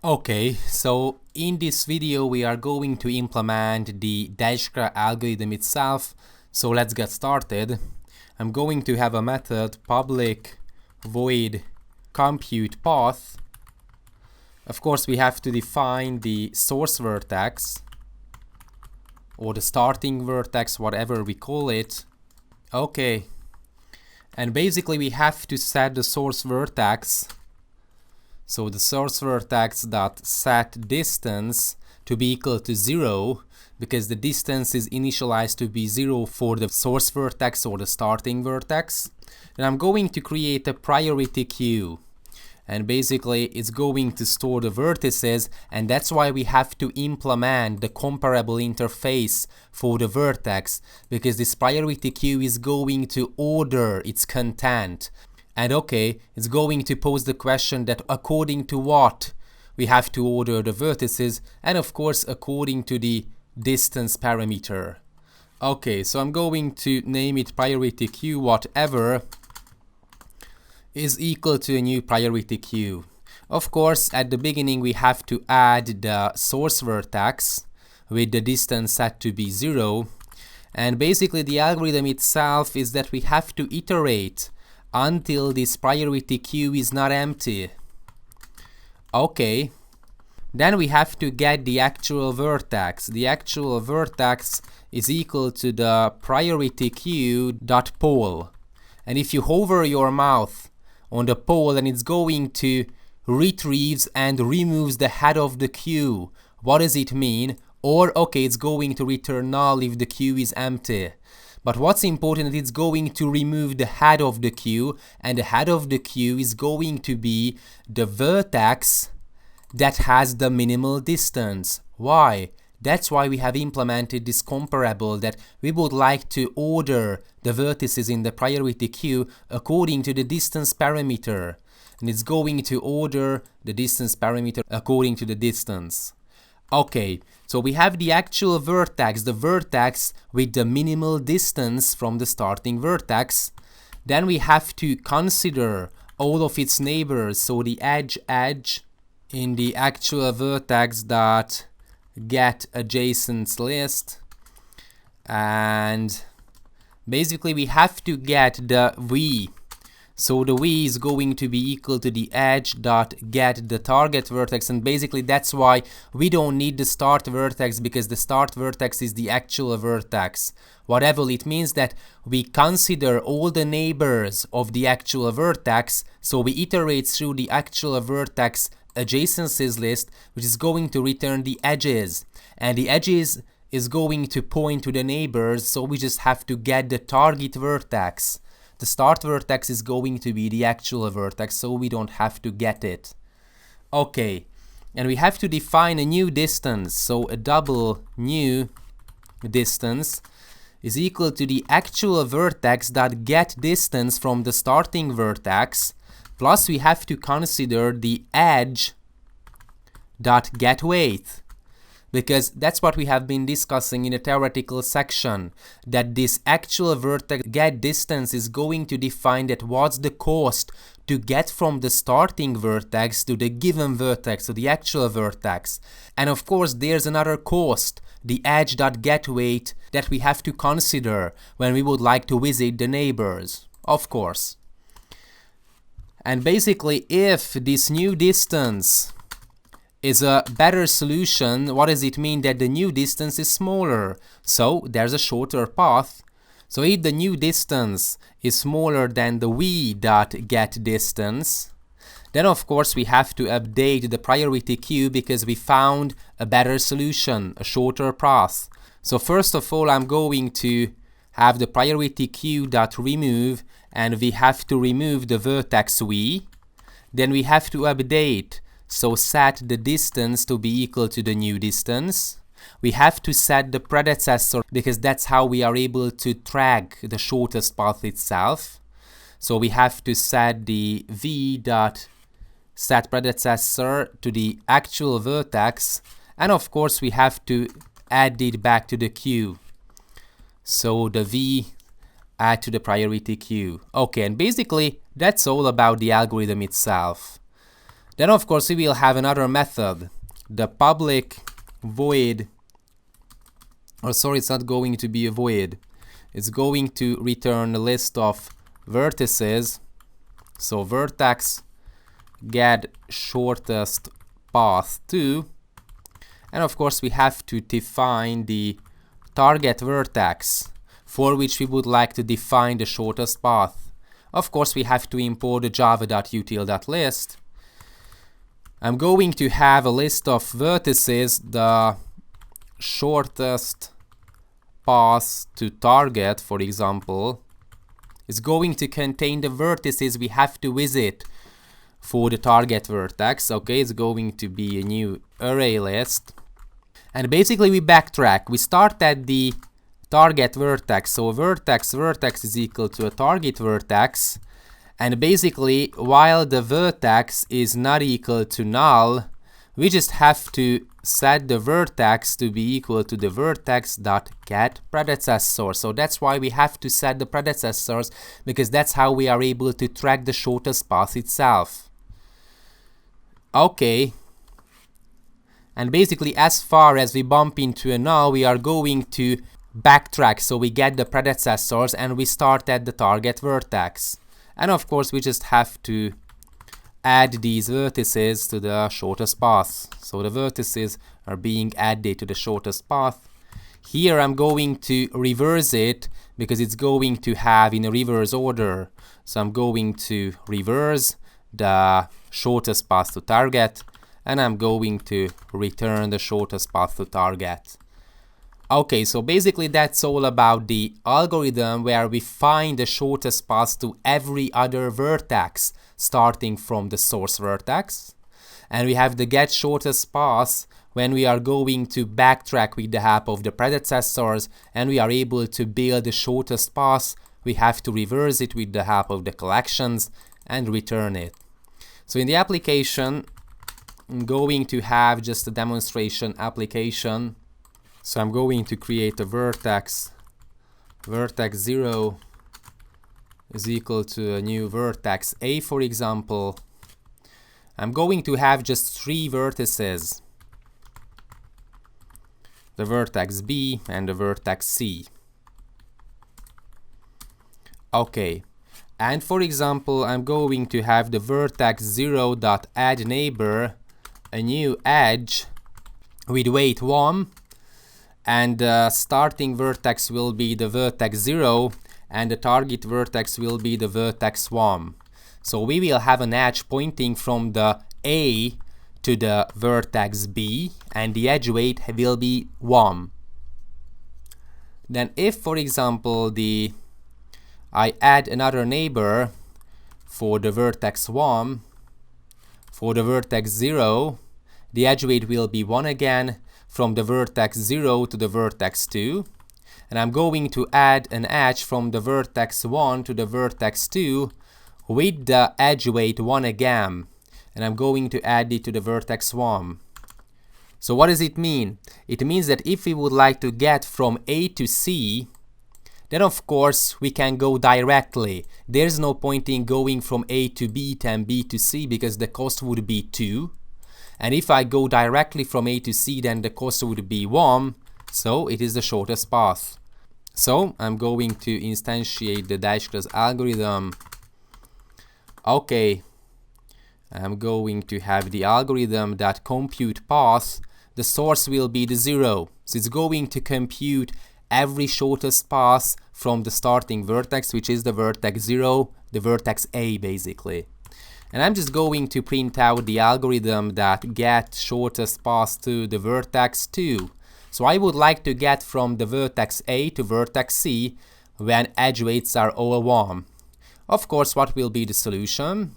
Okay, so in this video we are going to implement the Dijkstra algorithm itself. So let's get started. I'm going to have a method public void compute path. Of course, we have to define the source vertex or the starting vertex, whatever we call it. Okay, and basically we have to set the source vertex. So the source vertex dot set distance to be equal to 0, because the distance is initialized to be 0 for the source vertex or the starting vertex. Then I'm going to create a priority queue, and basically it's going to store the vertices, and that's why we have to implement the comparable interface for the vertex, because this priority queue is going to order its content. And okay, it's going to pose the question that according to what we have to order the vertices, and of course according to the distance parameter. Okay, so I'm going to name it priority queue whatever is equal to a new priority queue. Of course, at the beginning we have to add the source vertex with the distance set to be 0. And basically the algorithm itself is that we have to iterate until this priority queue is not empty. Okay, then we have to get the actual vertex. The actual vertex is equal to the priority queue dot pole. And if you hover your mouse on the pole, then it's going to retrieves and removes the head of the queue. What does it mean? Or okay, it's going to return null if the queue is empty. But what's important is it's going to remove the head of the queue, and the head of the queue is going to be the vertex that has the minimal distance. Why? That's why we have implemented this comparable, that we would like to order the vertices in the priority queue according to the distance parameter. And it's going to order the distance parameter according to the distance. Okay, so we have the actual vertex, the vertex with the minimal distance from the starting vertex. Then we have to consider all of its neighbors, so the edge in the actual vertex dot get adjacents list, and basically we have to get the v. So the v is going to be equal to the edge dot get the target vertex, and basically that's why we don't need the start vertex, because the start vertex is the actual vertex. Whatever it means that we consider all the neighbors of the actual vertex, so we iterate through the actual vertex adjacencies list, which is going to return the edges, and the edges is going to point to the neighbors, so we just have to get the target vertex. The start vertex is going to be the actual vertex, so we don't have to get it. Okay, and we have to define a new distance, so a double new distance is equal to the actual vertex dot get distance from the starting vertex, plus we have to consider the edge dot get weight, because that's what we have been discussing in the theoretical section, that this actual vertex get distance is going to define that what's the cost to get from the starting vertex to the given vertex, to the actual vertex. And of course there's another cost, the edge dot get weight, that we have to consider when we would like to visit the neighbors, of course. And basically if this new distance is a better solution, what does it mean? That the new distance is smaller, so there's a shorter path. So if the new distance is smaller than the v dot get distance, then of course we have to update the priority queue, because we found a better solution, a shorter path. So first of all I'm going to have the priority queue dot remove, and we have to remove the vertex v. Then we have to update, so set the distance to be equal to the new distance. We have to set the predecessor, because that's how we are able to track the shortest path itself. So we have to set the v dot set predecessor to the actual vertex, and of course we have to add it back to the queue. So the v add to the priority queue. Okay, and basically that's all about the algorithm itself. Then of course we will have another method, the public void, or sorry, it's not going to be a void, it's going to return a list of vertices. So vertex get shortest path to, and of course we have to define the target vertex for which we would like to define the shortest path. Of course we have to import the java.util.list. I'm going to have a list of vertices. The shortest path to target, for example, is going to contain the vertices we have to visit for the target vertex. Okay, it's going to be a new array list. And basically we backtrack. We start at the target vertex. So vertex is equal to a target vertex. And basically, while the vertex is not equal to null, we just have to set the vertex to be equal to the vertex.get predecessor. So that's why we have to set the predecessors, because that's how we are able to track the shortest path itself. Okay. And basically, as far as we bump into a null, we are going to backtrack. So we get the predecessors and we start at the target vertex. And of course, we just have to add these vertices to the shortest path. So the vertices are being added to the shortest path. Here I'm going to reverse it because it's going to have in a reverse order. So I'm going to reverse the shortest path to target, and I'm going to return the shortest path to target. Okay, so basically that's all about the algorithm where we find the shortest path to every other vertex starting from the source vertex. And we have the get shortest path when we are going to backtrack with the help of the predecessors and we are able to build the shortest path. We have to reverse it with the help of the collections and return it. So in the application, I'm going to have just a demonstration application. So I'm going to create a vertex 0 is equal to a new vertex A, for example. I'm going to have just 3 vertices, the vertex B and the vertex C. Okay, and for example, I'm going to have the vertex 0.addNeighbor, a new edge with weight 1. And the starting vertex will be the vertex 0 and the target vertex will be the vertex 1. So we will have an edge pointing from the A to the vertex B and the edge weight will be 1. Then if, for example, I add another neighbor for the vertex 1, for the vertex 0, the edge weight will be 1 again, from the vertex 0 to the vertex 2, and I'm going to add an edge from the vertex 1 to the vertex 2 with the edge weight 1 again, and I'm going to add it to the vertex 1. So what does it mean? It means that if we would like to get from A to C, then of course we can go directly. There's no point in going from A to B and B to C because the cost would be 2. And if I go directly from A to C, then the cost would be 1, so it is the shortest path. So I'm going to instantiate the Dijkstra's algorithm. Okay, I'm going to have the algorithm that compute path. The source will be the 0, so it's going to compute every shortest path from the starting vertex, which is the vertex 0, the vertex A basically. And I'm just going to print out the algorithm that get shortest path to the vertex 2. So I would like to get from the vertex A to vertex C when edge weights are all 1. Of course, what will be the solution?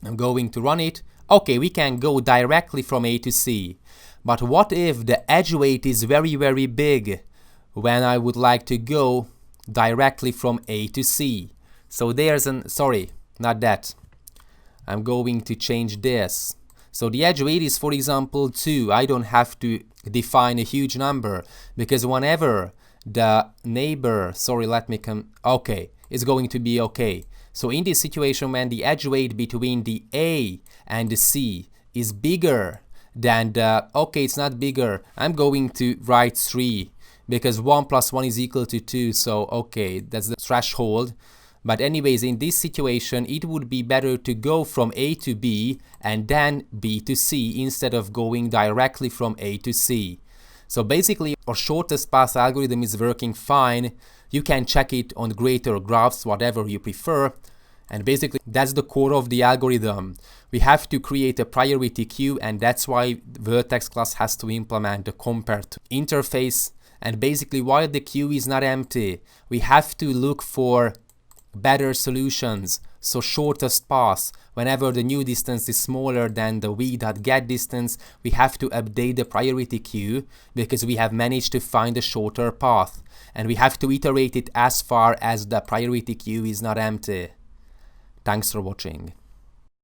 I'm going to run it. Okay, we can go directly from A to C. But what if the edge weight is very, very big when I would like to go directly from A to C? So there's sorry, not that. I'm going to change this. So the edge weight is, for example, 2. I don't have to define a huge number because whenever the neighbor, sorry, let me come, okay, it's going to be okay. So in this situation, when the edge weight between the A and the C is bigger than the, okay, it's not bigger, I'm going to write 3 because 1 plus 1 is equal to 2, so okay, that's the threshold. But anyways, in this situation, it would be better to go from A to B and then B to C instead of going directly from A to C. So basically, our shortest path algorithm is working fine. You can check it on greater graphs, whatever you prefer. And basically, that's the core of the algorithm. We have to create a priority queue, and that's why Vertex class has to implement the compare to interface. And basically, while the queue is not empty, we have to look for better solutions, so shortest path. Whenever the new distance is smaller than the v.get distance, we have to update the priority queue because we have managed to find a shorter path, and we have to iterate it as far as the priority queue is not empty. Thanks for watching.